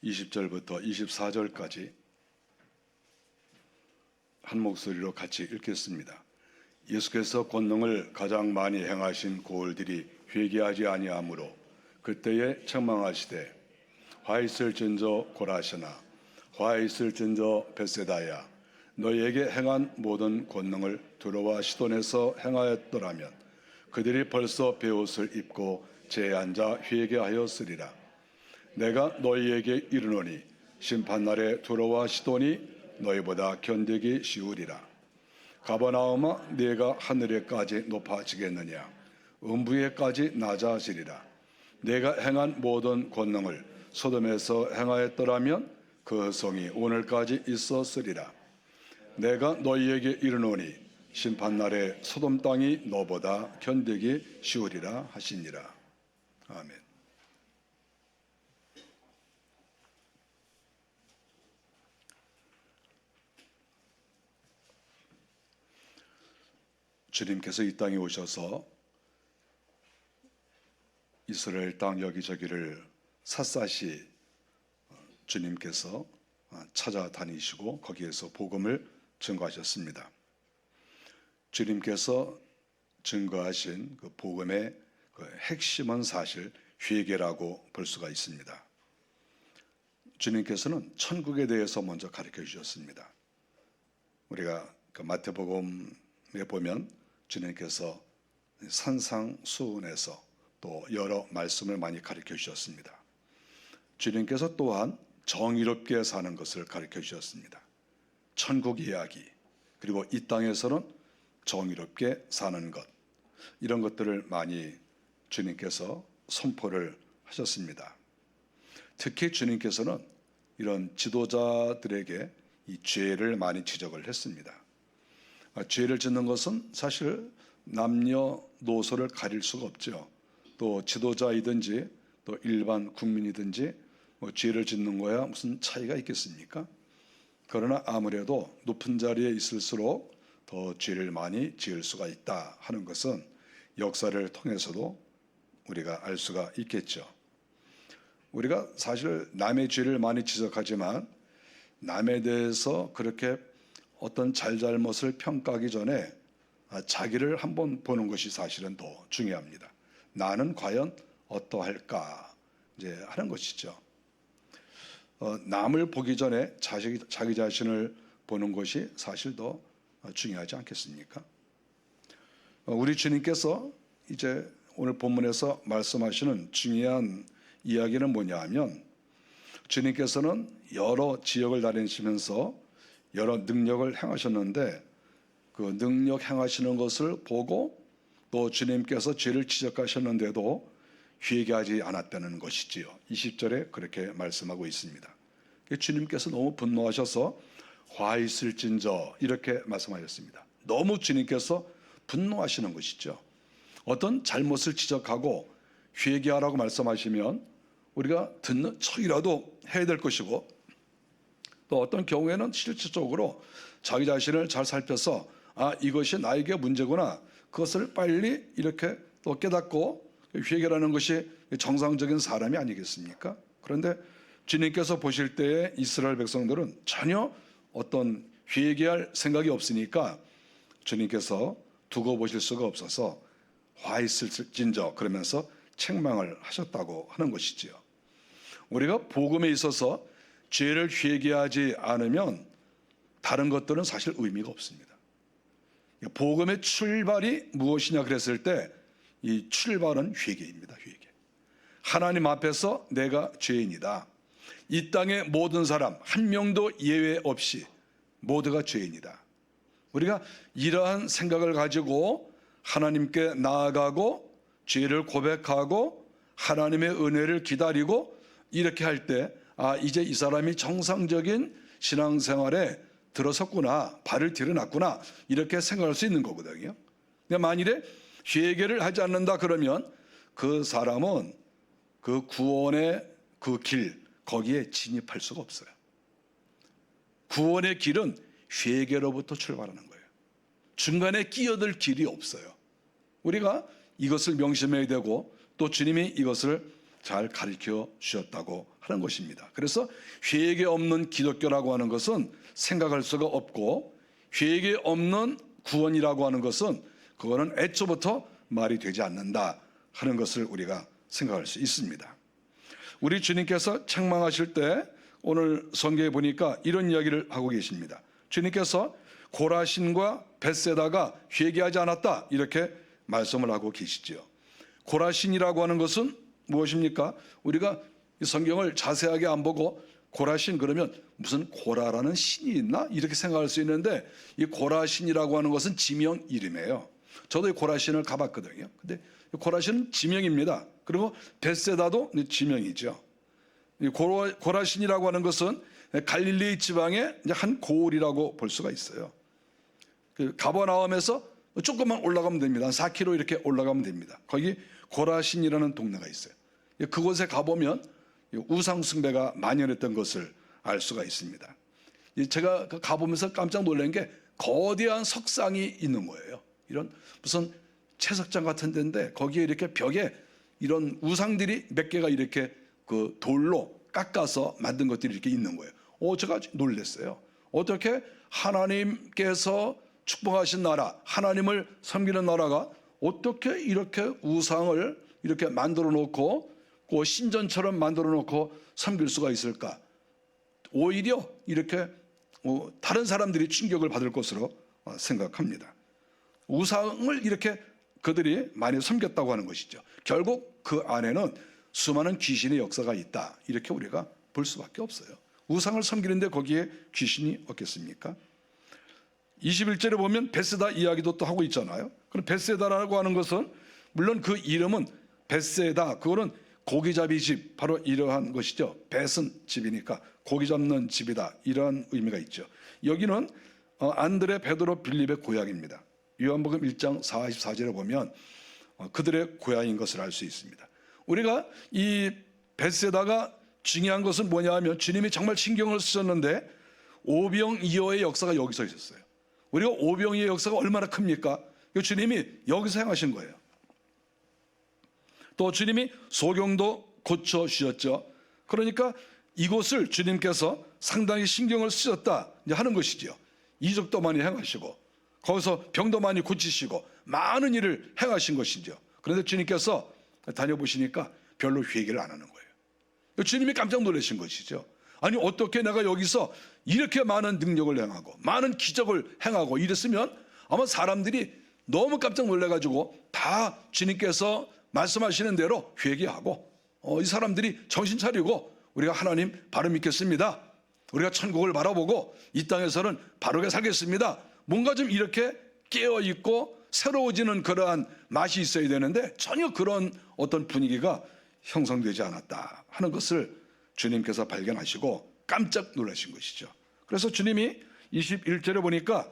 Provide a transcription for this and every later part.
20절부터 24절까지 한 목소리로 같이 읽겠습니다. 예수께서 권능을 가장 많이 행하신 고을들이 회개하지 아니하므로 그때에 책망하시되 화 있을진저 고라시나 화 있을진저 벳세다야 너희에게 행한 모든 권능을 두로와 시돈에서 행하였더라면 그들이 벌써 베옷을 입고 제에 앉아 회개하였으리라. 내가 너희에게 이르노니 심판날에 두로와 시돈이 너희보다 견디기 쉬우리라. 가버나움아 네가 하늘에까지 높아지겠느냐 음부에까지 낮아지리라. 내가 행한 모든 권능을 소돔에서 행하였더라면 그 성이 오늘까지 있었으리라. 내가 너희에게 이르노니 심판날에 소돔 땅이 너보다 견디기 쉬우리라 하시니라. 아멘. 주님께서 이 땅에 오셔서 이스라엘 땅 여기저기를 샅샅이 주님께서 찾아다니시고 거기에서 복음을 증거하셨습니다. 주님께서 증거하신 그 복음의 그 핵심은 사실 회개라고 볼 수가 있습니다. 주님께서는 천국에 대해서 먼저 가르쳐 주셨습니다. 우리가 그 마태복음에 보면 주님께서 산상수훈에서 또 여러 말씀을 많이 가르쳐 주셨습니다. 주님께서 또한 정의롭게 사는 것을 가르쳐 주셨습니다. 천국 이야기, 그리고 이 땅에서는 정의롭게 사는 것, 이런 것들을 많이 주님께서 선포를 하셨습니다. 특히 주님께서는 이런 지도자들에게 이 죄를 많이 지적을 했습니다. 죄를 짓는 것은 사실 남녀노소를 가릴 수가 없죠. 또 지도자이든지 또 일반 국민이든지 죄를 짓는 거야 무슨 차이가 있겠습니까? 그러나 아무래도 높은 자리에 있을수록 더 죄를 많이 지을 수가 있다 하는 것은 역사를 통해서도 우리가 알 수가 있겠죠. 우리가 사실 남의 죄를 많이 지적하지만 남에 대해서 그렇게 어떤 잘잘못을 평가하기 전에 자기를 한번 보는 것이 사실은 더 중요합니다. 나는 과연 어떠할까 이제 하는 것이죠. 남을 보기 전에 자기 자신을 보는 것이 사실 더 중요하지 않겠습니까? 우리 주님께서 이제 오늘 본문에서 말씀하시는 중요한 이야기는 뭐냐 하면 주님께서는 여러 지역을 다니시면서 여러 능력을 행하셨는데 그 능력 행하시는 것을 보고 또 주님께서 죄를 지적하셨는데도 회개하지 않았다는 것이지요. 20절에 그렇게 말씀하고 있습니다. 주님께서 너무 분노하셔서 화 있을진저 이렇게 말씀하셨습니다. 너무 주님께서 분노하시는 것이죠. 어떤 잘못을 지적하고 회개하라고 말씀하시면 우리가 듣는 척이라도 해야 될 것이고 또 어떤 경우에는 실질적으로 자기 자신을 잘 살펴서 이것이 나에게 문제구나, 그것을 빨리 이렇게 또 깨닫고 회개하는 것이 정상적인 사람이 아니겠습니까? 그런데 주님께서 보실 때에 이스라엘 백성들은 전혀 어떤 회개할 생각이 없으니까 주님께서 두고 보실 수가 없어서 화 있을진저 그러면서 책망을 하셨다고 하는 것이지요. 우리가 복음에 있어서 죄를 회개하지 않으면 다른 것들은 사실 의미가 없습니다. 복음의 출발이 무엇이냐 그랬을 때 이 출발은 회개입니다. 회개. 하나님 앞에서 내가 죄인이다. 이 땅의 모든 사람 한 명도 예외 없이 모두가 죄인이다. 우리가 이러한 생각을 가지고 하나님께 나아가고 죄를 고백하고 하나님의 은혜를 기다리고 이렇게 할 때 이제 이 사람이 정상적인 신앙생활에 들어섰구나, 발을 들여놨구나 이렇게 생각할 수 있는 거거든요. 근데 만일에 회개를 하지 않는다 그러면 그 사람은 그 구원의 그 길 거기에 진입할 수가 없어요. 구원의 길은 회개로부터 출발하는 거예요. 중간에 끼어들 길이 없어요. 우리가 이것을 명심해야 되고 또 주님이 이것을 잘 가르쳐 주셨다고 하는 하는 것입니다. 그래서 회개 없는 기독교라고 하는 것은 생각할 수가 없고, 회개 없는 구원이라고 하는 것은 그거는 애초부터 말이 되지 않는다 하는 것을 우리가 생각할 수 있습니다. 우리 주님께서 책망하실 때 오늘 성경에 보니까 이런 이야기를 하고 계십니다. 주님께서 고라신과 벳세다가 회개하지 않았다 이렇게 말씀을 하고 계시죠. 고라신이라고 하는 것은 무엇입니까? 우리가 이 성경을 자세하게 안 보고 고라신 그러면 무슨 고라라는 신이 있나 이렇게 생각할 수 있는데, 이 고라신이라고 하는 것은 지명 이름이에요. 저도 이 고라신을 가봤거든요. 근데 고라신은 지명입니다. 그리고 벳세다도 지명이죠. 고라신이라고 하는 것은 갈릴리 지방의 한 고을이라고 볼 수가 있어요. 가버나움에서 조금만 올라가면 됩니다. 한 4km 이렇게 올라가면 됩니다. 거기 고라신이라는 동네가 있어요. 그곳에 가보면 우상 숭배가 만연했던 것을 알 수가 있습니다. 제가 가보면서 깜짝 놀란 게 거대한 석상이 있는 거예요. 이런 무슨 채석장 같은 데인데 거기에 이렇게 벽에 이런 우상들이 몇 개가 이렇게 그 돌로 깎아서 만든 것들이 이렇게 있는 거예요. 제가 놀랐어요. 어떻게 하나님께서 축복하신 나라, 하나님을 섬기는 나라가 어떻게 이렇게 우상을 이렇게 만들어 놓고 그 신전처럼 만들어 놓고 섬길 수가 있을까? 오히려 이렇게 다른 사람들이 충격을 받을 것으로 생각합니다. 우상을 이렇게 그들이 많이 섬겼다고 하는 것이죠. 결국 그 안에는 수많은 귀신의 역사가 있다 이렇게 우리가 볼 수밖에 없어요. 우상을 섬기는데 거기에 귀신이 없겠습니까? 21절에 보면 벳세다 이야기도 또 하고 있잖아요. 그럼 벳세다라고 하는 것은 물론 그 이름은 벳세다, 그거는 고기잡이 집, 바로 이러한 것이죠. 벳은 집이니까 고기 잡는 집이다, 이러한 의미가 있죠. 여기는 안드레, 베드로, 빌립의 고향입니다. 요한복음 1장 44절에 보면 그들의 고향인 것을 알 수 있습니다. 우리가 이 벳세다가 중요한 것은 뭐냐 하면 주님이 정말 신경을 쓰셨는데 오병이어의 역사가 여기서 있었어요. 우리가 오병이어의 역사가 얼마나 큽니까? 주님이 여기서 행하신 거예요. 또 주님이 소경도 고쳐주셨죠. 그러니까 이곳을 주님께서 상당히 신경을 쓰셨다 하는 것이죠. 이적도 많이 행하시고 거기서 병도 많이 고치시고 많은 일을 행하신 것이죠. 그런데 주님께서 다녀보시니까 별로 회개를 안 하는 거예요. 주님이 깜짝 놀라신 것이죠. 아니 어떻게 내가 여기서 이렇게 많은 능력을 행하고 많은 기적을 행하고 이랬으면 아마 사람들이 너무 깜짝 놀라가지고 다 주님께서 말씀하시는 대로 회개하고 이 사람들이 정신 차리고 우리가 하나님 바로 믿겠습니다, 우리가 천국을 바라보고 이 땅에서는 바르게 살겠습니다, 뭔가 좀 이렇게 깨어있고 새로워지는 그러한 맛이 있어야 되는데 전혀 그런 어떤 분위기가 형성되지 않았다 하는 것을 주님께서 발견하시고 깜짝 놀라신 것이죠. 그래서 주님이 21절에 보니까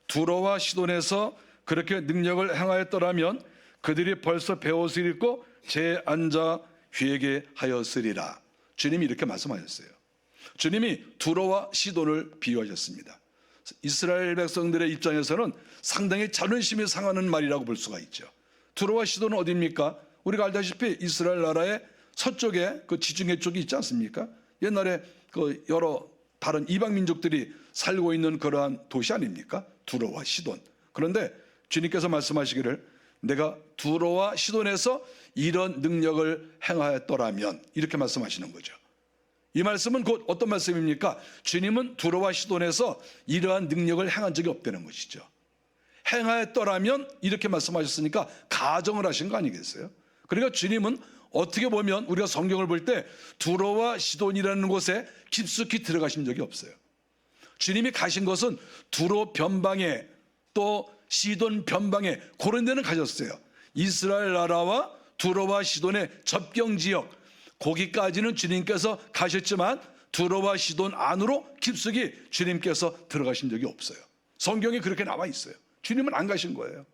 두로와 시돈에서 그렇게 능력을 행하였더라면 그들이 벌써 베옷을 입고 재앉아 회개하였으리라. 주님이 이렇게 말씀하셨어요. 주님이 두로와 시돈을 비유하셨습니다. 이스라엘 백성들의 입장에서는 상당히 자존심이 상하는 말이라고 볼 수가 있죠. 두로와 시돈은 어디입니까? 우리가 알다시피 이스라엘 나라의 서쪽에 그 지중해 쪽이 있지 않습니까? 옛날에 그 여러 다른 이방 민족들이 살고 있는 그러한 도시 아닙니까? 두로와 시돈. 그런데 주님께서 말씀하시기를 내가 두로와 시돈에서 이런 능력을 행하였더라면 이렇게 말씀하시는 거죠. 이 말씀은 곧 어떤 말씀입니까? 주님은 두로와 시돈에서 이러한 능력을 행한 적이 없다는 것이죠. 행하였더라면 이렇게 말씀하셨으니까 가정을 하신 거 아니겠어요? 그러니까 주님은 어떻게 보면 우리가 성경을 볼 때 두로와 시돈이라는 곳에 깊숙이 들어가신 적이 없어요. 주님이 가신 것은 두로 변방에 또 시돈 변방에 그런 데는 가셨어요. 이스라엘 나라와 두로와 시돈의 접경지역 거기까지는 주님께서 가셨지만 두로와 시돈 안으로 깊숙이 주님께서 들어가신 적이 없어요. 성경에 그렇게 나와 있어요. 주님은 안 가신 거예요.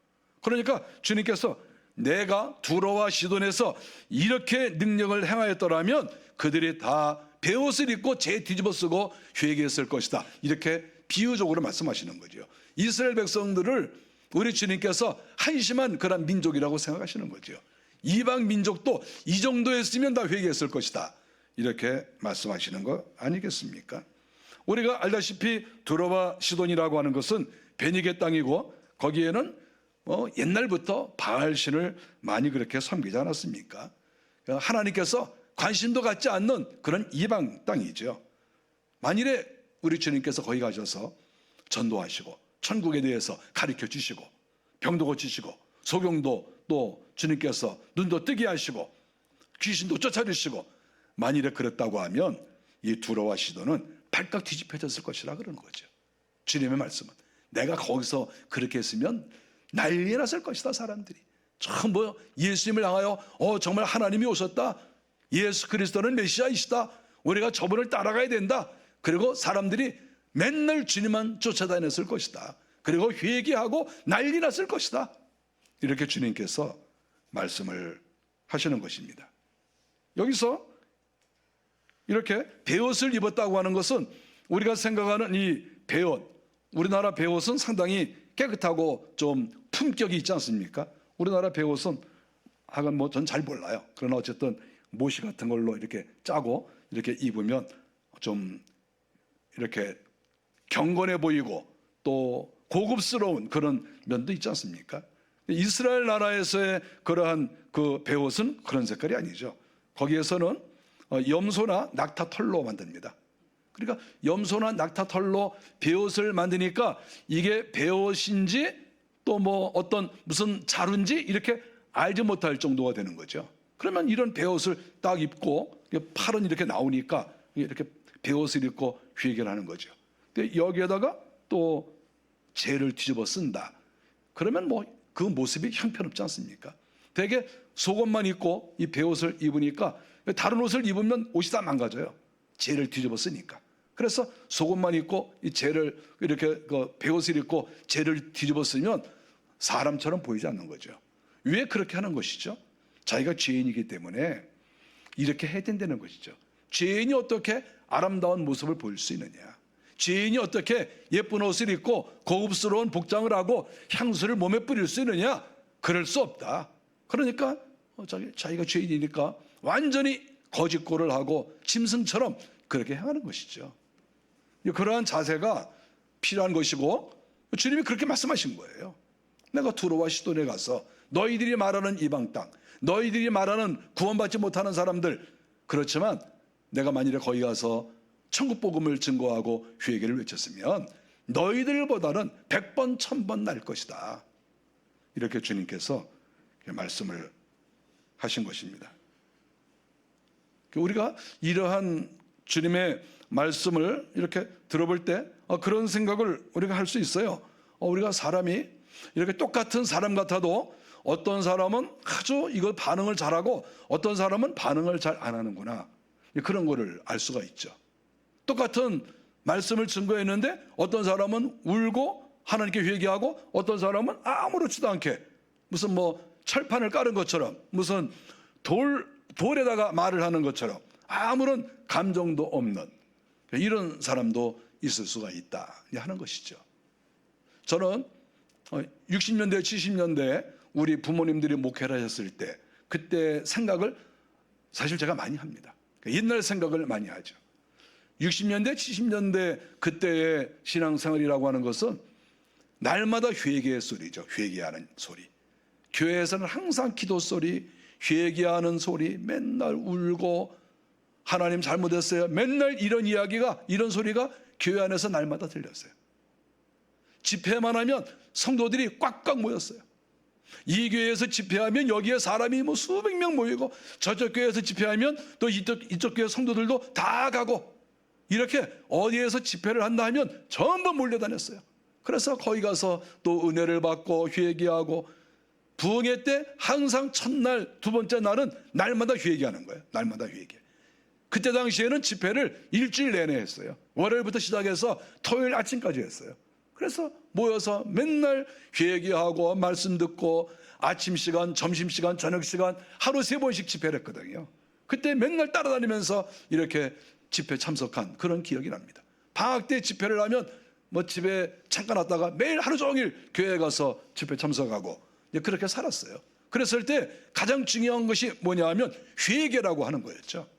그러니까 주님께서 내가 두로와 시돈에서 이렇게 능력을 행하였더라면 그들이 다 베옷을 입고 재 뒤집어 쓰고 회개했을 것이다, 이렇게 비유적으로 말씀하시는 거죠. 이스라엘 백성들을 우리 주님께서 한심한 그런 민족이라고 생각하시는 거죠. 이방 민족도 이 정도 했으면 다 회개했을 것이다, 이렇게 말씀하시는 거 아니겠습니까? 우리가 알다시피 두로와 시돈이라고 하는 것은 베니게 땅이고 거기에는 옛날부터 바알신을 많이 그렇게 섬기지 않았습니까? 하나님께서 관심도 갖지 않는 그런 이방 땅이죠. 만일에 우리 주님께서 거기 가셔서 전도하시고 천국에 대해서 가르쳐 주시고 병도 고치시고 소경도 또 주님께서 눈도 뜨게 하시고 귀신도 쫓아주시고 만일에 그랬다고 하면 이 두로와 시돈은 발칵 뒤집혀졌을 것이라 그러는 거죠. 주님의 말씀은 내가 거기서 그렇게 했으면 난리 났을 것이다. 사람들이 전부 예수님을 향하여 정말 하나님이 오셨다, 예수 그리스도는 메시아이시다, 우리가 저분을 따라가야 된다. 그리고 사람들이 맨날 주님만 쫓아다녔을 것이다. 그리고 회개하고 난리 났을 것이다. 이렇게 주님께서 말씀을 하시는 것입니다. 여기서 이렇게 베옷을 입었다고 하는 것은 우리가 생각하는 이 베옷, 우리나라 베옷은 상당히 깨끗하고 좀 품격이 있지 않습니까? 우리나라 베옷은 하여간 전 잘 몰라요. 그러나 어쨌든 모시 같은 걸로 이렇게 짜고 이렇게 입으면 좀 이렇게 경건해 보이고 또 고급스러운 그런 면도 있지 않습니까? 이스라엘 나라에서의 그러한 그 베옷은 그런 색깔이 아니죠. 거기에서는 염소나 낙타 털로 만듭니다. 그러니까 염소나 낙타 털로 베옷을 만드니까 이게 베옷인지 또 어떤 무슨 자루인지 이렇게 알지 못할 정도가 되는 거죠. 그러면 이런 베옷을 딱 입고 팔은 이렇게 나오니까 이렇게 베옷을 입고 회개를 하는 거죠. 근데 여기에다가 또 재를 뒤집어 쓴다. 그러면 그 모습이 형편없지 않습니까? 되게 속옷만 입고 이 베옷을 입으니까 다른 옷을 입으면 옷이 다 망가져요. 재를 뒤집어 쓰니까. 그래서 속옷만 입고 이 재를 이렇게 베옷을 입고 재를 뒤집어 쓰면 사람처럼 보이지 않는 거죠. 왜 그렇게 하는 것이죠? 자기가 죄인이기 때문에 이렇게 해야 된다는 것이죠. 죄인이 어떻게 아름다운 모습을 보일 수 있느냐? 죄인이 어떻게 예쁜 옷을 입고 고급스러운 복장을 하고 향수를 몸에 뿌릴 수 있느냐? 그럴 수 없다. 그러니까 자기가 죄인이니까 완전히 거짓골을 하고 짐승처럼 그렇게 행하는 것이죠. 그러한 자세가 필요한 것이고 주님이 그렇게 말씀하신 거예요. 내가 두로와 시돈에 가서 너희들이 말하는 이방 땅, 너희들이 말하는 구원받지 못하는 사람들, 그렇지만 내가 만일에 거기 가서 천국 복음을 증거하고 회개를 외쳤으면 너희들보다는 100번 1000번 날 것이다. 이렇게 주님께서 말씀을 하신 것입니다. 우리가 이러한 주님의 말씀을 이렇게 들어볼 때 그런 생각을 우리가 할 수 있어요. 우리가 사람이 이렇게 똑같은 사람 같아도 어떤 사람은 아주 이거 반응을 잘하고 어떤 사람은 반응을 잘 안 하는구나. 그런 거를 알 수가 있죠. 똑같은 말씀을 증거했는데 어떤 사람은 울고 하나님께 회개하고 어떤 사람은 아무렇지도 않게 무슨 철판을 깔은 것처럼 무슨 돌에다가 말을 하는 것처럼 아무런 감정도 없는 이런 사람도 있을 수가 있다 하는 것이죠. 저는 60년대 70년대 우리 부모님들이 목회를 하셨을 때 그때 생각을 사실 제가 많이 합니다. 옛날 생각을 많이 하죠. 60년대 70년대 그때의 신앙생활이라고 하는 것은 날마다 회개의 소리죠. 회개하는 소리. 교회에서는 항상 기도 소리, 회개하는 소리, 맨날 울고 하나님 잘못했어요. 맨날 이런 이야기가, 이런 소리가 교회 안에서 날마다 들렸어요. 집회만 하면 성도들이 꽉꽉 모였어요. 이 교회에서 집회하면 여기에 사람이 수백 명 모이고 저쪽 교회에서 집회하면 또 이쪽 교회 성도들도 다 가고 이렇게 어디에서 집회를 한다 하면 전부 몰려다녔어요. 그래서 거기 가서 또 은혜를 받고 회개하고 부흥회 때 항상 첫날, 두 번째 날은 날마다 회개하는 거예요. 날마다 회개. 그때 당시에는 집회를 일주일 내내 했어요. 월요일부터 시작해서 토요일 아침까지 했어요. 그래서 모여서 맨날 회개하고 말씀 듣고 아침 시간, 점심 시간, 저녁 시간 하루 3번씩 집회를 했거든요. 그때 맨날 따라다니면서 이렇게 집회 참석한 그런 기억이 납니다. 방학 때 집회를 하면 집에 잠깐 왔다가 매일 하루 종일 교회에 가서 집회 참석하고 그렇게 살았어요. 그랬을 때 가장 중요한 것이 뭐냐 하면 회개라고 하는 거였죠.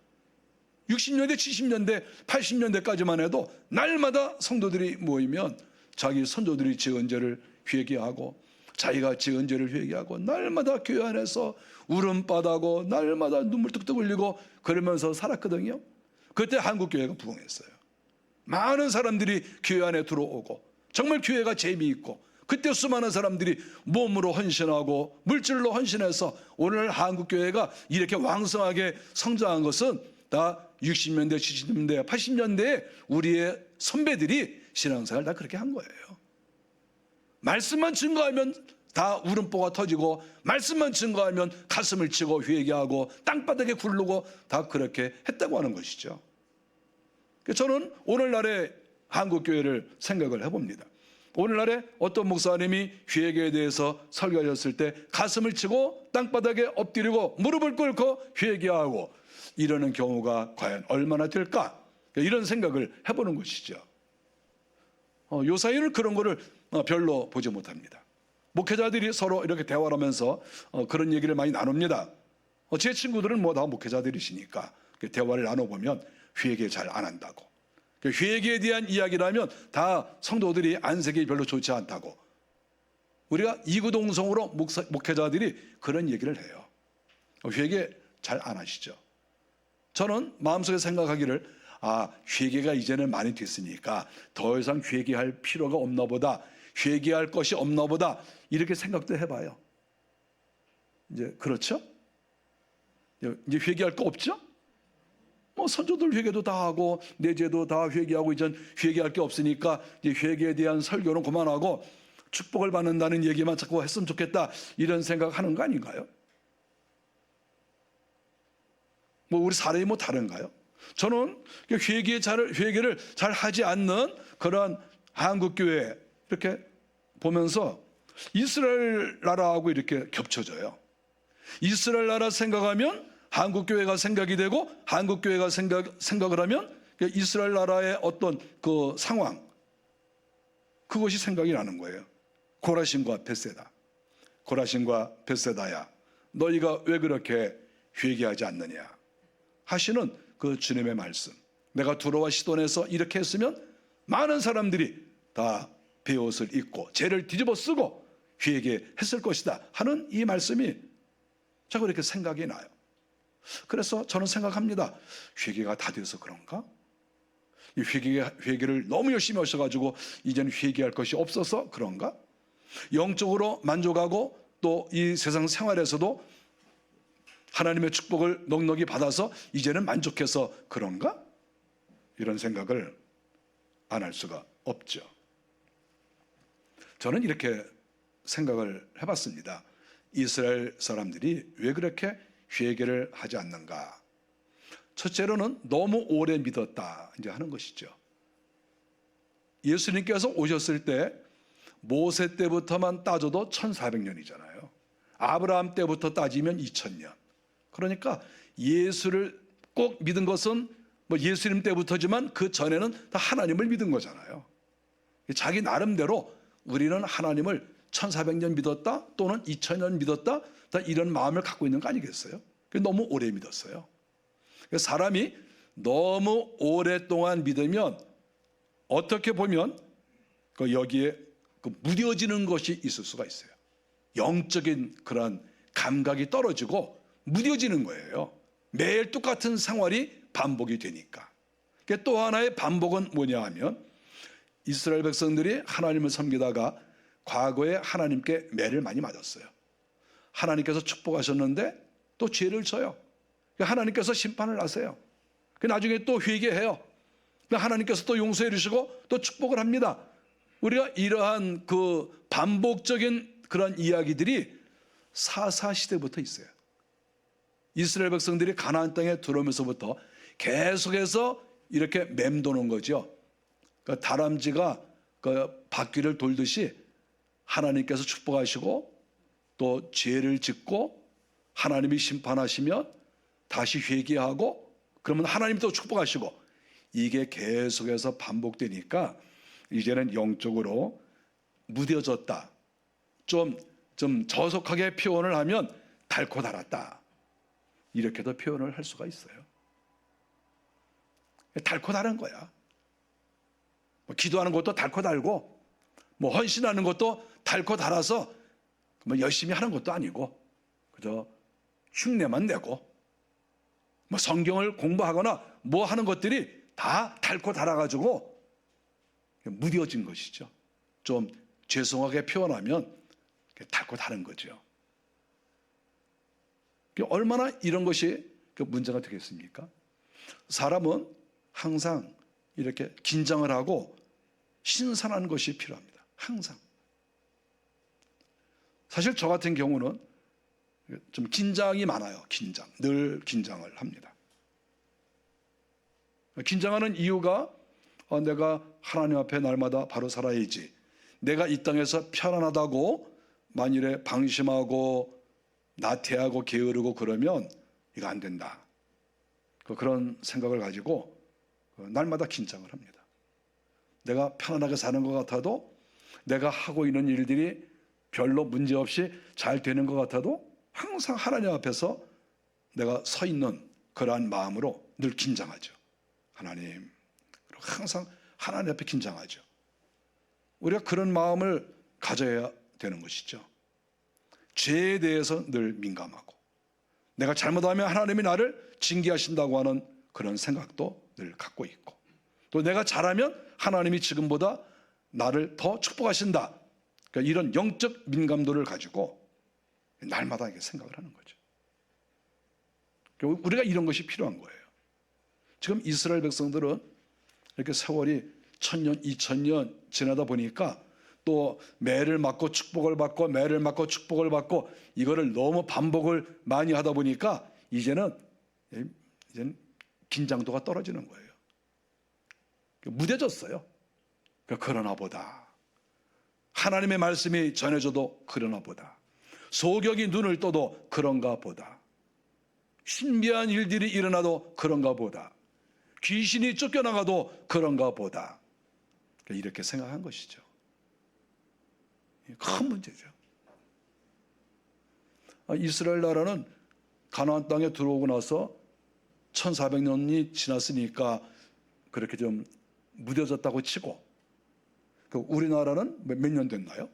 60년대, 70년대, 80년대까지만 해도 날마다 성도들이 모이면 자기 선조들이 지은 죄를 회개하고 자기가 지은 죄를 회개하고 날마다 교회 안에서 울음바다고 날마다 눈물 뚝뚝 흘리고 그러면서 살았거든요. 그때 한국교회가 부흥했어요. 많은 사람들이 교회 안에 들어오고 정말 교회가 재미있고 그때 수많은 사람들이 몸으로 헌신하고 물질로 헌신해서 오늘 한국교회가 이렇게 왕성하게 성장한 것은 다 60년대, 70년대, 80년대에 우리의 선배들이 신앙생활 다 그렇게 한 거예요. 말씀만 증거하면 다 울음보가 터지고 말씀만 증거하면 가슴을 치고 회개하고 땅바닥에 굴르고 다 그렇게 했다고 하는 것이죠. 저는 오늘날의 한국교회를 생각을 해봅니다. 오늘날에 어떤 목사님이 회개에 대해서 설교하셨을 때 가슴을 치고 땅바닥에 엎드리고 무릎을 꿇고 회개하고 이러는 경우가 과연 얼마나 될까? 이런 생각을 해보는 것이죠. 요사이는 그런 거를 별로 보지 못합니다. 목회자들이 서로 이렇게 대화를 하면서 그런 얘기를 많이 나눕니다. 제 친구들은 뭐 다 목회자들이시니까 대화를 나눠보면 회개 잘 안 한다고, 회개에 대한 이야기를 하면 다 성도들이 안색이 별로 좋지 않다고, 우리가 이구동성으로 목회자들이 그런 얘기를 해요. 회개 잘 안 하시죠. 저는 마음속에 생각하기를 회개가 이제는 많이 됐으니까 더 이상 회개할 필요가 없나 보다, 회개할 것이 없나 보다 이렇게 생각도 해봐요. 이제 그렇죠? 이제 회개할 거 없죠? 뭐 선조들 회개도 다 하고 내 죄도 다 회개하고 이젠 회개할 게 없으니까 이제 회개에 대한 설교는 그만하고 축복을 받는다는 얘기만 자꾸 했으면 좋겠다 이런 생각하는 거 아닌가요? 뭐 우리 사람이 뭐 다른가요? 저는 회개를 잘 하지 않는 그런 한국교회 이렇게 보면서 이스라엘 나라하고 이렇게 겹쳐져요. 이스라엘 나라 생각하면 한국교회가 생각이 되고 한국교회가 생각을 하면 이스라엘 나라의 어떤 그 상황, 그것이 생각이 나는 거예요. 고라신과 벳세다. 고라신과 벳세다야, 너희가 왜 그렇게 회개하지 않느냐 하시는 그 주님의 말씀. 내가 두로와 시돈에서 이렇게 했으면 많은 사람들이 다 베옷을 입고 죄를 뒤집어 쓰고 회개했을 것이다 하는 이 말씀이 자꾸 이렇게 생각이 나요. 그래서 저는 생각합니다. 회개가 다 돼서 그런가? 이 회개를 너무 열심히 하셔가지고 이제는 회개할 것이 없어서 그런가? 영적으로 만족하고 또 이 세상 생활에서도 하나님의 축복을 넉넉히 받아서 이제는 만족해서 그런가? 이런 생각을 안 할 수가 없죠. 저는 이렇게 생각을 해봤습니다. 이스라엘 사람들이 왜 그렇게 회개를 하지 않는가? 첫째로는 너무 오래 믿었다 이제 하는 것이죠. 예수님께서 오셨을 때 모세 때부터만 따져도 1400년이잖아요. 아브라함 때부터 따지면 2000년. 그러니까 예수를 꼭 믿은 것은 뭐 예수님 때부터지만 그 전에는 다 하나님을 믿은 거잖아요. 자기 나름대로 우리는 하나님을 1400년 믿었다 또는 2000년 믿었다 다 이런 마음을 갖고 있는 거 아니겠어요? 너무 오래 믿었어요. 사람이 너무 오랫동안 믿으면 어떻게 보면 여기에 무뎌지는 것이 있을 수가 있어요. 영적인 그런 감각이 떨어지고 무뎌지는 거예요. 매일 똑같은 생활이 반복이 되니까. 또 하나의 반복은 뭐냐 하면 이스라엘 백성들이 하나님을 섬기다가 과거에 하나님께 매를 많이 맞았어요. 하나님께서 축복하셨는데 또 죄를 져요. 하나님께서 심판을 하세요. 나중에 또 회개해요. 하나님께서 또 용서해 주시고 또 축복을 합니다. 우리가 이러한 그 반복적인 그런 이야기들이 사사시대부터 있어요. 이스라엘 백성들이 가나안 땅에 들어오면서부터 계속해서 이렇게 맴도는 거죠. 그러니까 다람쥐가 그 바퀴를 돌듯이 하나님께서 축복하시고 또 죄를 짓고 하나님이 심판하시면 다시 회개하고 그러면 하나님이 또 축복하시고 이게 계속해서 반복되니까 이제는 영적으로 무뎌졌다. 좀 저속하게 표현을 하면 닳고 닳았다. 이렇게도 표현을 할 수가 있어요. 달고 다른 거야. 뭐 기도하는 것도 달고 달고, 뭐 헌신하는 것도 달고 달아서 뭐 열심히 하는 것도 아니고, 그저 흉내만 내고, 뭐 성경을 공부하거나 뭐 하는 것들이 다 달고 달아가지고 무뎌진 것이죠. 좀 죄송하게 표현하면 달고 다른 거죠. 얼마나 이런 것이 문제가 되겠습니까? 사람은 항상 이렇게 긴장을 하고 신선한 것이 필요합니다. 항상. 사실 저 같은 경우는 좀 긴장이 많아요. 늘 긴장을 합니다. 긴장하는 이유가 내가 하나님 앞에 날마다 바로 살아야지, 내가 이 땅에서 편안하다고 만일에 방심하고 나태하고 게으르고 그러면 이거 안 된다, 그런 생각을 가지고 날마다 긴장을 합니다. 내가 편안하게 사는 것 같아도, 내가 하고 있는 일들이 별로 문제없이 잘 되는 것 같아도 항상 하나님 앞에서 내가 서 있는 그러한 마음으로 늘 긴장하죠. 하나님, 항상 하나님 앞에 긴장하죠. 우리가 그런 마음을 가져야 되는 것이죠. 죄에 대해서 늘 민감하고, 내가 잘못하면 하나님이 나를 징계하신다고 하는 그런 생각도 늘 갖고 있고, 또 내가 잘하면 하나님이 지금보다 나를 더 축복하신다, 그러니까 이런 영적 민감도를 가지고 날마다 이렇게 생각을 하는 거죠. 우리가 이런 것이 필요한 거예요. 지금 이스라엘 백성들은 이렇게 세월이 1000년, 2000년 지나다 보니까 또 매를 맞고 축복을 받고 매를 맞고 축복을 받고 이거를 너무 반복을 많이 하다 보니까 이제는 긴장도가 떨어지는 거예요. 무뎌졌어요. 그러나 보다, 하나님의 말씀이 전해져도 그러나 보다, 소경이 눈을 떠도 그런가 보다, 신비한 일들이 일어나도 그런가 보다, 귀신이 쫓겨나가도 그런가 보다, 이렇게 생각한 것이죠. 큰 문제죠. 이스라엘 나라는 가나안 땅에 들어오고 나서 1400년이 지났으니까 그렇게 좀 무뎌졌다고 치고, 우리나라는 몇 년 됐나요?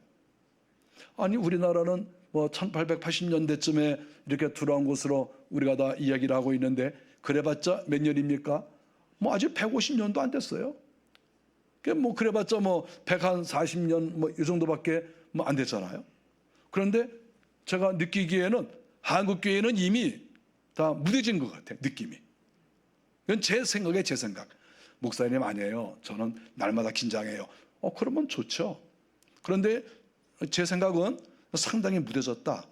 아니, 우리나라는 뭐 1880년대쯤에 이렇게 들어온 것으로 우리가 다 이야기를 하고 있는데, 그래봤자 몇 년입니까? 뭐 아직 150년도 안 됐어요. 뭐 그래봤자 뭐 140년 뭐 이 정도밖에 뭐 안 됐잖아요. 그런데 제가 느끼기에는 한국 교회는 이미 다 무뎌진 것 같아요. 느낌이. 이건 제 생각에 제 생각. 목사님 아니에요, 저는 날마다 긴장해요. 그러면 좋죠. 그런데 제 생각은 상당히 무뎌졌다.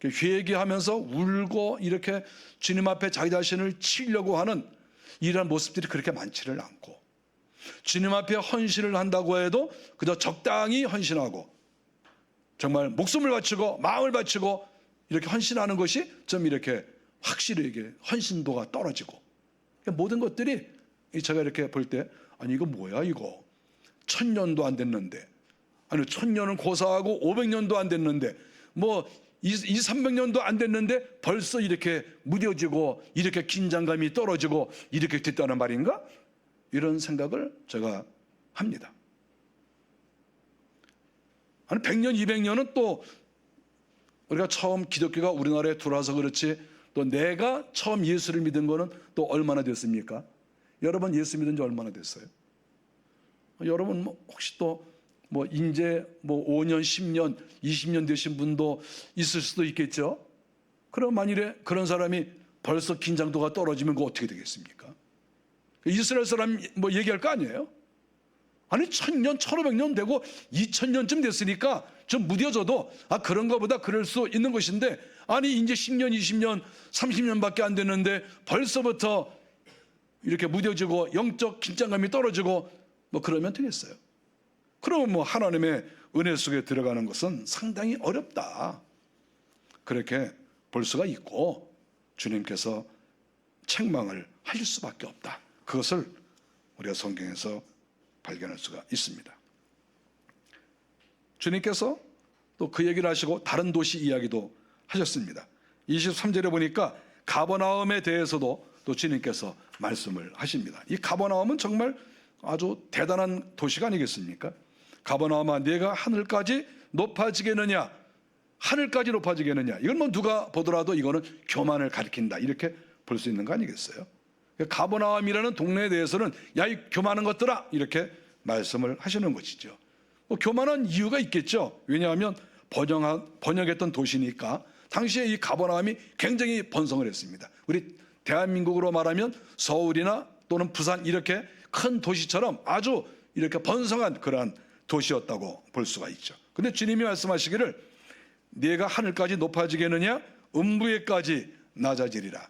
회개하면서 울고 이렇게 주님 앞에 자기 자신을 치려고 하는 이러한 모습들이 그렇게 많지를 않고, 주님 앞에 헌신을 한다고 해도 그저 적당히 헌신하고, 정말 목숨을 바치고 마음을 바치고 이렇게 헌신하는 것이 좀 이렇게 확실히 이게 헌신도가 떨어지고, 모든 것들이 제가 이렇게 볼 때, 아니 이거 뭐야, 이거 1000년도 안 됐는데, 아니 1000년은 고사하고 500년도 안 됐는데, 뭐 300년도 안 됐는데 벌써 이렇게 무뎌지고 이렇게 긴장감이 떨어지고 이렇게 됐다는 말인가? 이런 생각을 제가 합니다. 아니 100년, 200년은 또 우리가 처음 기독교가 우리나라에 들어와서 그렇지, 또 내가 처음 예수를 믿은 거는 또 얼마나 됐습니까? 여러분 예수 믿은 지 얼마나 됐어요? 여러분 혹시 또 뭐 이제 뭐 5년, 10년, 20년 되신 분도 있을 수도 있겠죠? 그럼 만일에 그런 사람이 벌써 긴장도가 떨어지면 그거 어떻게 되겠습니까? 이스라엘 사람 뭐 얘기할 거 아니에요? 아니 1000년, 1500년 되고 2000년쯤 됐으니까 좀 무뎌져도 그런가 보다 그럴 수 있는 것인데, 아니 이제 10년, 20년, 30년밖에 안 됐는데 벌써부터 이렇게 무뎌지고 영적 긴장감이 떨어지고 뭐 그러면 되겠어요? 그러면 뭐 하나님의 은혜 속에 들어가는 것은 상당히 어렵다, 그렇게 볼 수가 있고, 주님께서 책망을 하실 수밖에 없다, 그것을 우리가 성경에서 발견할 수가 있습니다. 주님께서 또 그 얘기를 하시고 다른 도시 이야기도 하셨습니다. 23절에 보니까 가버나움에 대해서도 또 주님께서 말씀을 하십니다. 이 가버나움은 정말 아주 대단한 도시가 아니겠습니까? 가버나움아, 네가 하늘까지 높아지겠느냐? 하늘까지 높아지겠느냐? 이건 뭐 누가 보더라도 이거는 교만을 가리킨다, 이렇게 볼 수 있는 거 아니겠어요? 가버나움이라는 동네에 대해서는 야, 이 교만한 것들아, 이렇게 말씀을 하시는 것이죠. 뭐 교만한 이유가 있겠죠. 왜냐하면 번영했던 도시니까. 당시에 이 가버나움이 굉장히 번성을 했습니다. 우리 대한민국으로 말하면 서울이나 또는 부산, 이렇게 큰 도시처럼 아주 이렇게 번성한 그러한 도시였다고 볼 수가 있죠. 근데 주님이 말씀하시기를 네가 하늘까지 높아지겠느냐? 음부에까지 낮아지리라.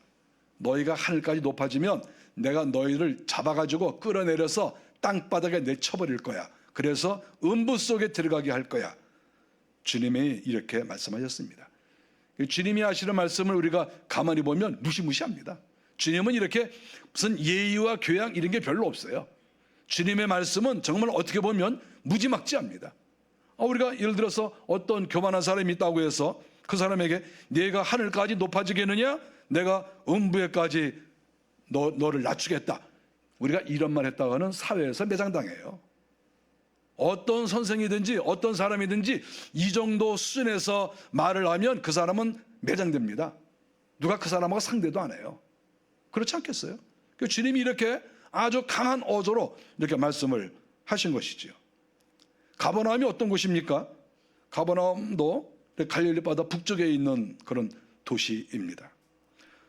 너희가 하늘까지 높아지면 내가 너희를 잡아가지고 끌어내려서 땅바닥에 내쳐버릴 거야. 그래서 음부 속에 들어가게 할 거야. 주님이 이렇게 말씀하셨습니다. 주님이 하시는 말씀을 우리가 가만히 보면 무시무시합니다. 주님은 이렇게 무슨 예의와 교양 이런 게 별로 없어요. 주님의 말씀은 정말 어떻게 보면 무지막지합니다. 우리가 예를 들어서 어떤 교만한 사람이 있다고 해서 그 사람에게 네가 하늘까지 높아지겠느냐? 내가 음부에까지 너를 낮추겠다. 우리가 이런 말 했다가는 사회에서 매장당해요. 어떤 선생이든지 어떤 사람이든지 이 정도 수준에서 말을 하면 그 사람은 매장됩니다. 누가 그 사람하고 상대도 안 해요. 그렇지 않겠어요? 주님이 이렇게 아주 강한 어조로 이렇게 말씀을 하신 것이지요. 가버나움이 어떤 곳입니까? 가버나움도 갈릴리 바다 북쪽에 있는 그런 도시입니다.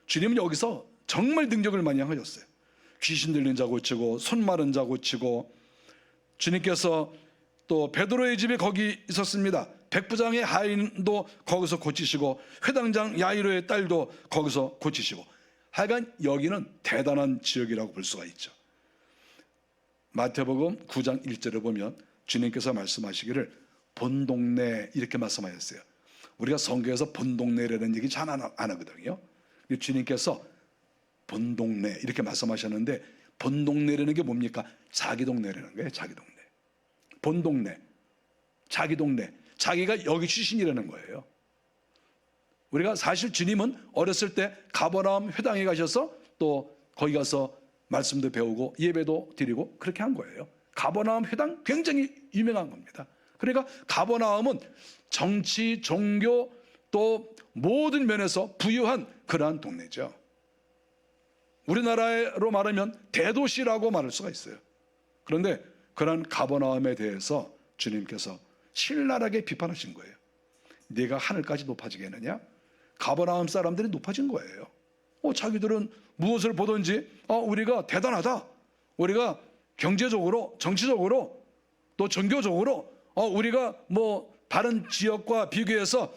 주님은 여기서 정말 능력을 많이 하셨어요. 귀신 들린 자 고치고 손 마른 자 고치고, 주님께서 또 베드로의 집에 거기 있었습니다. 백부장의 하인도 거기서 고치시고 회당장 야이로의 딸도 거기서 고치시고, 하여간 여기는 대단한 지역이라고 볼 수가 있죠. 마태복음 9장 1절에 보면 주님께서 말씀하시기를 본동네, 이렇게 말씀하셨어요. 우리가 성경에서 본동네라는 얘기 잘 안 하거든요. 주님께서 본동네 이렇게 말씀하셨는데, 본동네라는 게 뭡니까? 자기 동네라는 거예요. 자기 동네. 본동네, 자기 동네, 자기가 여기 출신이라는 거예요. 우리가 사실 주님은 어렸을 때 가버나움 회당에 가셔서 또 거기 가서 말씀도 배우고 예배도 드리고 그렇게 한 거예요. 가버나움 회당 굉장히 유명한 겁니다. 그러니까 가버나움은 정치, 종교 또 모든 면에서 부유한 그러한 동네죠. 우리나라로 말하면 대도시라고 말할 수가 있어요. 그런데 그러한 가버나움에 대해서 주님께서 신랄하게 비판하신 거예요. 네가 하늘까지 높아지겠느냐? 가버나움 사람들이 높아진 거예요. 자기들은 무엇을 보든지 우리가 대단하다, 우리가 경제적으로, 정치적으로 또 종교적으로 우리가 뭐 다른 지역과 비교해서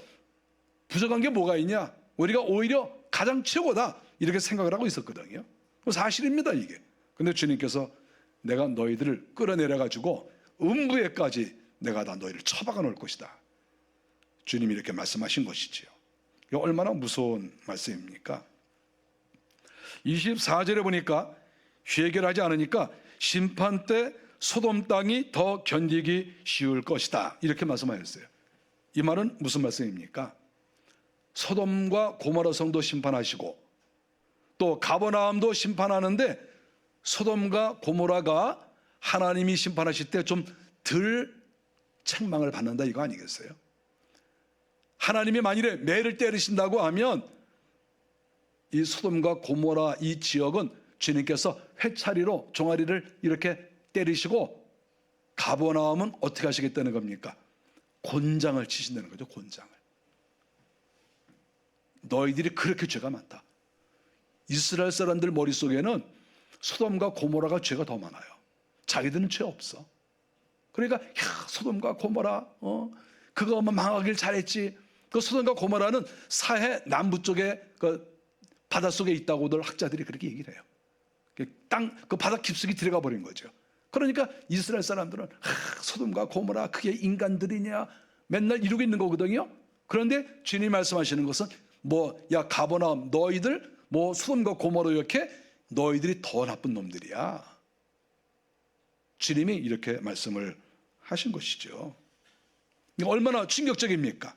부족한 게 뭐가 있냐, 우리가 오히려 가장 최고다, 이렇게 생각을 하고 있었거든요. 사실입니다, 이게. 근데 주님께서 내가 너희들을 끌어내려 가지고 음부에까지 내가 다 너희를 처박아 놓을 것이다, 주님이 이렇게 말씀하신 것이지요. 이거 얼마나 무서운 말씀입니까? 24절에 보니까 회개하지 않으니까 심판 때 소돔 땅이 더 견디기 쉬울 것이다, 이렇게 말씀하셨어요. 이 말은 무슨 말씀입니까? 소돔과 고모라 성도 심판하시고 또 가버나움도 심판하는데, 소돔과 고모라가 하나님이 심판하실 때 좀 덜 책망을 받는다, 이거 아니겠어요? 하나님이 만일에 매를 때리신다고 하면 이 소돔과 고모라 이 지역은 주님께서 회차리로 종아리를 이렇게 때리시고, 가버나움은 어떻게 하시겠다는 겁니까? 곤장을 치신다는 거죠. 곤장을. 너희들이 그렇게 죄가 많다. 이스라엘 사람들 머릿속에는 소돔과 고모라가 죄가 더 많아요. 자기들은 죄 없어. 그러니까 소돔과 고모라 그거 망하길 잘했지. 그 소돔과 고모라는 사해 남부 쪽에 그 바닷속에 있다고들 학자들이 그렇게 얘기를 해요. 그 바다 깊숙이 들어가 버린 거죠. 그러니까 이스라엘 사람들은 소돔과 고모라 그게 인간들이냐 맨날 이러고 있는 거거든요. 그런데 주님이 말씀하시는 것은 야 가버나움 너희들 소돔과 고모라 이렇게 너희들이 더 나쁜 놈들이야, 주님이 이렇게 말씀을 하신 것이죠. 얼마나 충격적입니까?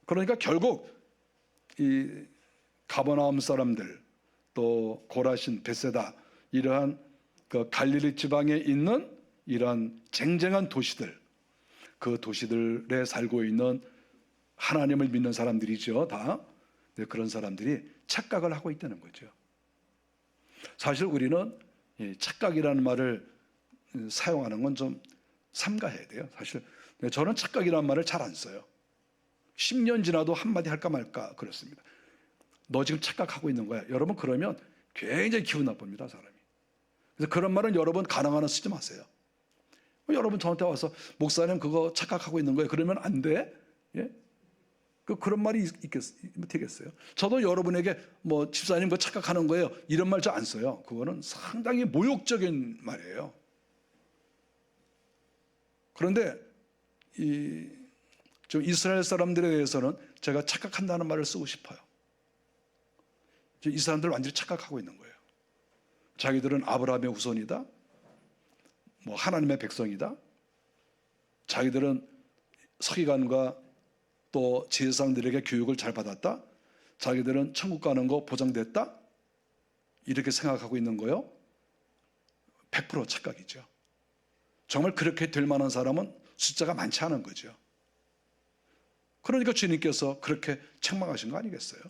그러니까 결국 이 가버나움 사람들, 또 고라신, 베세다 이러한 그 갈릴리 지방에 있는 이러한 쟁쟁한 도시들, 그 도시들에 살고 있는 하나님을 믿는 사람들이죠, 다. 그런 사람들이 착각을 하고 있다는 거죠. 사실 우리는 착각이라는 말을 사용하는 건 좀 삼가해야 돼요. 사실 저는 착각이라는 말을 잘 안 써요. 10년 지나도 한마디 할까 말까 그렇습니다. 너 지금 착각하고 있는 거야. 여러분 그러면 굉장히 기분 나쁩니다, 사람이. 그래서 그런 말은 여러분 가능한 한 쓰지 마세요. 여러분 저한테 와서 목사님 그거 착각하고 있는 거예요. 그러면 안 돼? 예? 그런 말이 되겠어요? 저도 여러분에게 뭐 집사님 그거 착각하는 거예요. 이런 말 저 안 써요. 그거는 상당히 모욕적인 말이에요. 그런데 좀 이스라엘 사람들에 대해서는 제가 착각한다는 말을 쓰고 싶어요. 이 사람들 완전히 착각하고 있는 거예요. 자기들은 아브라함의 후손이다. 뭐 하나님의 백성이다. 자기들은 서기관과 또 제사장들에게 교육을 잘 받았다. 자기들은 천국 가는 거 보장됐다. 이렇게 생각하고 있는 거요. 100% 착각이죠. 정말 그렇게 될 만한 사람은 숫자가 많지 않은 거죠. 그러니까 주님께서 그렇게 책망하신 거 아니겠어요?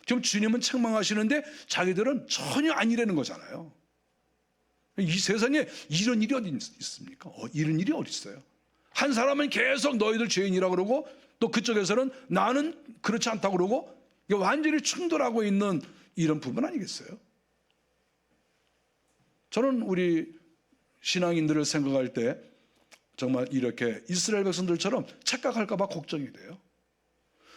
지금 주님은 책망하시는데 자기들은 전혀 아니라는 거잖아요. 이 세상에 이런 일이 어디 있습니까? 이런 일이 어디 있어요? 한 사람은 계속 너희들 죄인이라고 그러고 또 그쪽에서는 나는 그렇지 않다고 그러고 완전히 충돌하고 있는 이런 부분 아니겠어요? 저는 우리 신앙인들을 생각할 때 정말 이렇게 이스라엘 백성들처럼 착각할까 봐 걱정이 돼요.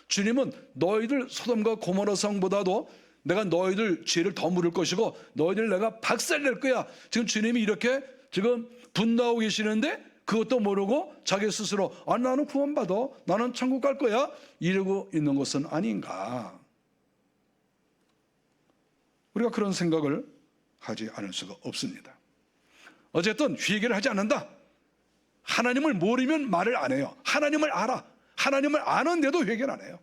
주님은 너희들 소돔과 고모라 성보다도 내가 너희들 죄를 더 물을 것이고 너희들 내가 박살낼 거야. 지금 주님이 이렇게 지금 분노하고 계시는데 그것도 모르고 자기 스스로 나는 구원받아, 나는 천국 갈 거야 이러고 있는 것은 아닌가. 우리가 그런 생각을 하지 않을 수가 없습니다. 어쨌든 회개를 하지 않는다. 하나님을 모르면 말을 안 해요. 하나님을 알아. 하나님을 아는데도 회개를 안 해요.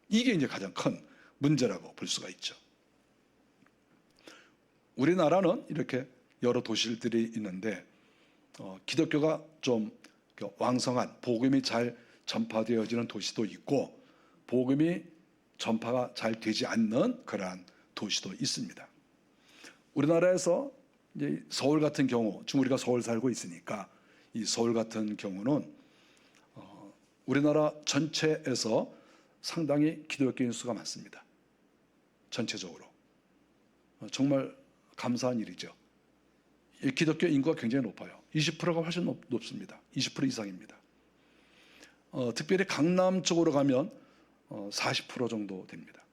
이게 이제 가장 큰 문제라고 볼 수가 있죠. 우리나라는 이렇게 여러 도시들이 있는데 기독교가 좀 왕성한 복음이 잘 전파되어지는 도시도 있고 복음이 전파가 잘 되지 않는 그러한 도시도 있습니다. 우리나라에서 이제 서울 같은 경우, 지금 우리가 서울 살고 있으니까 이 서울 같은 경우는 우리나라 전체에서 상당히 기독교인 수가 많습니다. 전체적으로. 정말 감사한 일이죠. 이 기독교 인구가 굉장히 높아요. 20%가 훨씬 높습니다. 20% 이상입니다. 특별히 강남 쪽으로 가면 40% 정도 됩니다.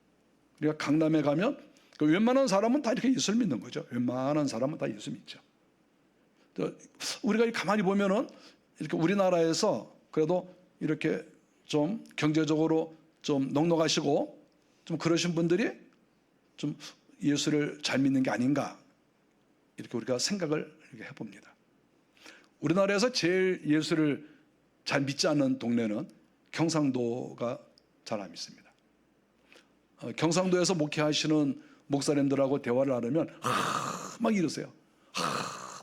그러니까 강남에 가면 웬만한 사람은 다 이렇게 예수를 믿는 거죠. 웬만한 사람은 다 예수 믿죠. 우리가 가만히 보면은 이렇게 우리나라에서 그래도 이렇게 좀 경제적으로 좀 넉넉하시고 좀 그러신 분들이 좀 예수를 잘 믿는 게 아닌가 이렇게 우리가 생각을 이렇게 해봅니다. 우리나라에서 제일 예수를 잘 믿지 않는 동네는 경상도가 잘 안 믿습니다. 경상도에서 목회하시는 목사님들하고 대화를 나누면 막 이러세요.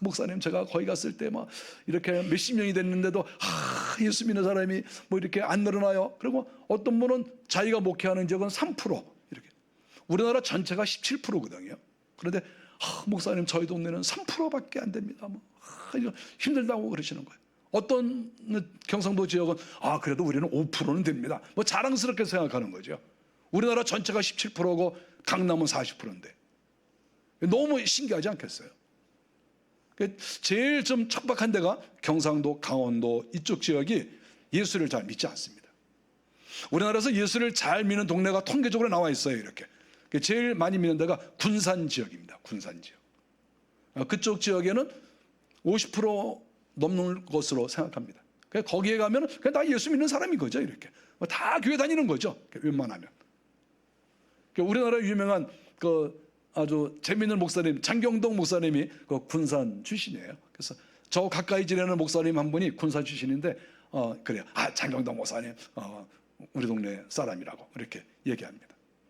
목사님 제가 거기 갔을 때 막 이렇게 몇십 년이 됐는데도 예수 믿는 사람이 뭐 이렇게 안 늘어나요. 그리고 어떤 분은 자기가 목회하는 지역은 3% 이렇게. 우리나라 전체가 17%거든요. 그런데 목사님 저희 동네는 3%밖에 안 됩니다. 뭐 힘들다고 그러시는 거예요. 어떤 경상도 지역은 그래도 우리는 5%는 됩니다. 뭐 자랑스럽게 생각하는 거죠. 우리나라 전체가 17%고 강남은 40%인데 너무 신기하지 않겠어요? 제일 좀 척박한 데가 경상도, 강원도 이쪽 지역이 예수를 잘 믿지 않습니다. 우리나라에서 예수를 잘 믿는 동네가 통계적으로 나와 있어요. 이렇게 제일 많이 믿는 데가 군산 지역입니다. 군산 지역. 그쪽 지역에는 50% 넘는 것으로 생각합니다. 거기에 가면 그냥 다 예수 믿는 사람인 거죠. 이렇게 다 교회 다니는 거죠. 웬만하면. 우리나라 유명한 아주 재미있는 목사님 장경동 목사님이 군산 출신이에요. 그래서 저 가까이 지내는 목사님 한 분이 군산 출신인데 그래요. 장경동 목사님 우리 동네 사람이라고 이렇게 얘기합니다.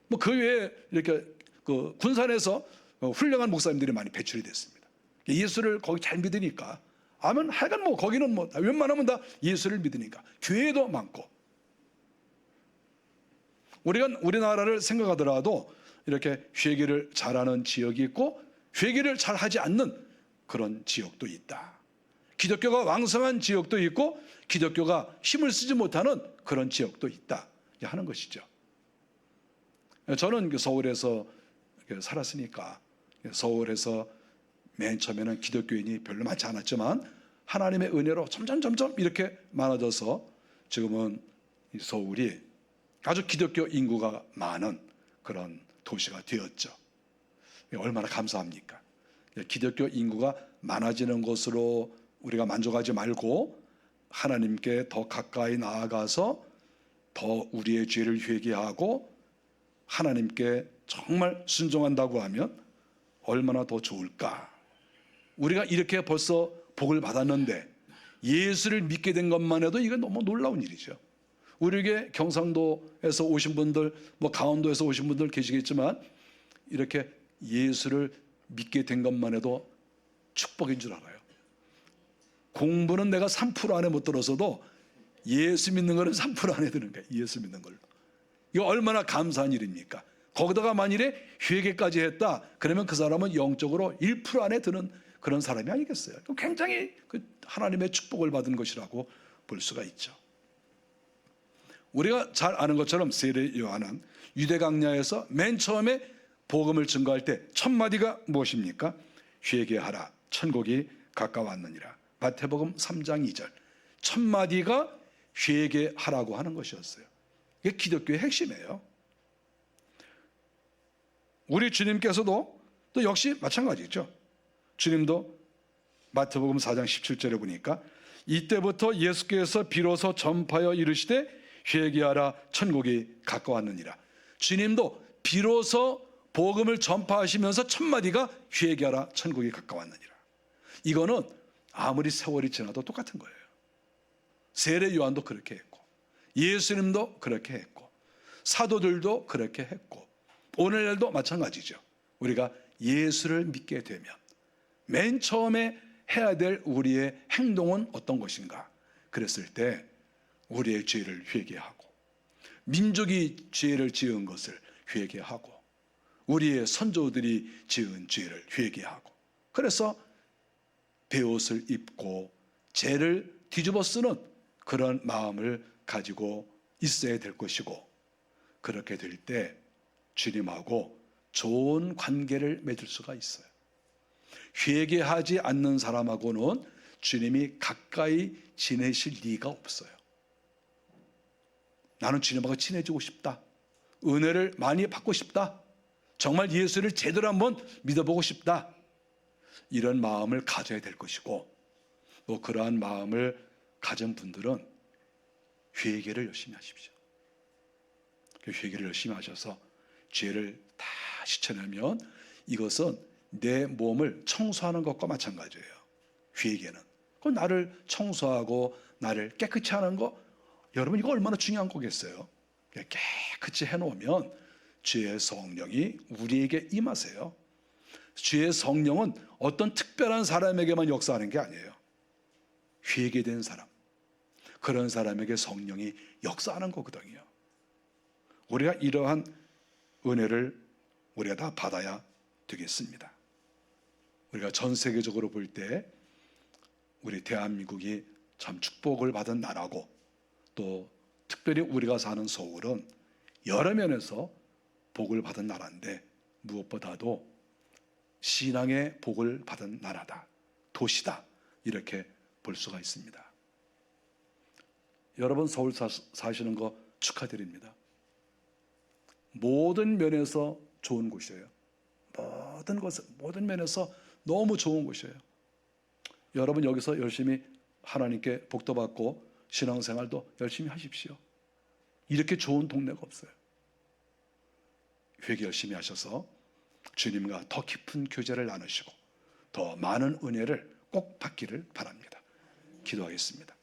뭐 그 외에 이렇게 그 군산에서 훌륭한 목사님들이 많이 배출이 됐습니다. 예수를 거기 잘 믿으니까 아면 하여간 뭐 거기는 뭐 웬만하면 다 예수를 믿으니까 교회도 많고. 우리나라를 생각하더라도 이렇게 회개를 잘하는 지역이 있고 회개를 잘하지 않는 그런 지역도 있다. 기독교가 왕성한 지역도 있고 기독교가 힘을 쓰지 못하는 그런 지역도 있다 하는 것이죠. 저는 서울에서 살았으니까 서울에서 맨 처음에는 기독교인이 별로 많지 않았지만 하나님의 은혜로 점점 이렇게 많아져서 지금은 서울이 아주 기독교 인구가 많은 그런 도시가 되었죠. 얼마나 감사합니까? 기독교 인구가 많아지는 것으로 우리가 만족하지 말고 하나님께 더 가까이 나아가서 더 우리의 죄를 회개하고 하나님께 정말 순종한다고 하면 얼마나 더 좋을까? 우리가 이렇게 벌써 복을 받았는데 예수를 믿게 된 것만 해도 이건 너무 놀라운 일이죠. 우리에게 경상도에서 오신 분들, 뭐 강원도에서 오신 분들 계시겠지만 이렇게 예수를 믿게 된 것만 해도 축복인 줄 알아요. 공부는 내가 3% 안에 못 들어서도 예수 믿는 거는 3% 안에 드는 거예요. 예수 믿는 걸로. 이거 얼마나 감사한 일입니까? 거기다가 만일에 회개까지 했다 그러면 그 사람은 영적으로 1% 안에 드는 그런 사람이 아니겠어요? 굉장히 하나님의 축복을 받은 것이라고 볼 수가 있죠. 우리가 잘 아는 것처럼 세례 요한은 유대 강야에서 맨 처음에 복음을 증거할 때 첫 마디가 무엇입니까? 회개하라 천국이 가까웠느니라. 마태복음 3장 2절 첫 마디가 회개하라고 하는 것이었어요. 이게 기독교의 핵심이에요. 우리 주님께서도 또 역시 마찬가지죠. 주님도 마태복음 4장 17절에 보니까 이때부터 예수께서 비로소 전파하여 이르시되 회개하라 천국이 가까웠느니라. 주님도 비로소 복음을 전파하시면서 첫 마디가 회개하라 천국이 가까웠느니라. 이거는 아무리 세월이 지나도 똑같은 거예요. 세례 요한도 그렇게 했고 예수님도 그렇게 했고 사도들도 그렇게 했고 오늘날도 마찬가지죠. 우리가 예수를 믿게 되면 맨 처음에 해야 될 우리의 행동은 어떤 것인가? 그랬을 때 우리의 죄를 회개하고 민족이 죄를 지은 것을 회개하고 우리의 선조들이 지은 죄를 회개하고 그래서 베옷을 입고 죄를 뒤집어 쓰는 그런 마음을 가지고 있어야 될 것이고 그렇게 될 때 주님하고 좋은 관계를 맺을 수가 있어요. 회개하지 않는 사람하고는 주님이 가까이 지내실 리가 없어요. 나는 주님하고 친해지고 싶다. 은혜를 많이 받고 싶다. 정말 예수를 제대로 한번 믿어보고 싶다. 이런 마음을 가져야 될 것이고 또 그러한 마음을 가진 분들은 회개를 열심히 하십시오. 회개를 열심히 하셔서 죄를 다 씻어내면 이것은 내 몸을 청소하는 것과 마찬가지예요. 회개는. 그 나를 청소하고 나를 깨끗이 하는 거 여러분 이거 얼마나 중요한 거겠어요. 깨끗이 해놓으면 주의 성령이 우리에게 임하세요. 주의 성령은 어떤 특별한 사람에게만 역사하는 게 아니에요. 회개된 사람, 그런 사람에게 성령이 역사하는 거거든요. 우리가 이러한 은혜를 우리가 다 받아야 되겠습니다. 우리가 전 세계적으로 볼 때 우리 대한민국이 참 축복을 받은 나라고 또 특별히 우리가 사는 서울은 여러 면에서 복을 받은 나라인데 무엇보다도 신앙의 복을 받은 나라다, 도시다 이렇게 볼 수가 있습니다. 여러분 서울 사시는 거 축하드립니다. 모든 면에서 좋은 곳이에요. 모든 면에서 너무 좋은 곳이에요. 여러분 여기서 열심히 하나님께 복도 받고 신앙생활도 열심히 하십시오. 이렇게 좋은 동네가 없어요. 회개 열심히 하셔서 주님과 더 깊은 교제를 나누시고 더 많은 은혜를 꼭 받기를 바랍니다. 기도하겠습니다.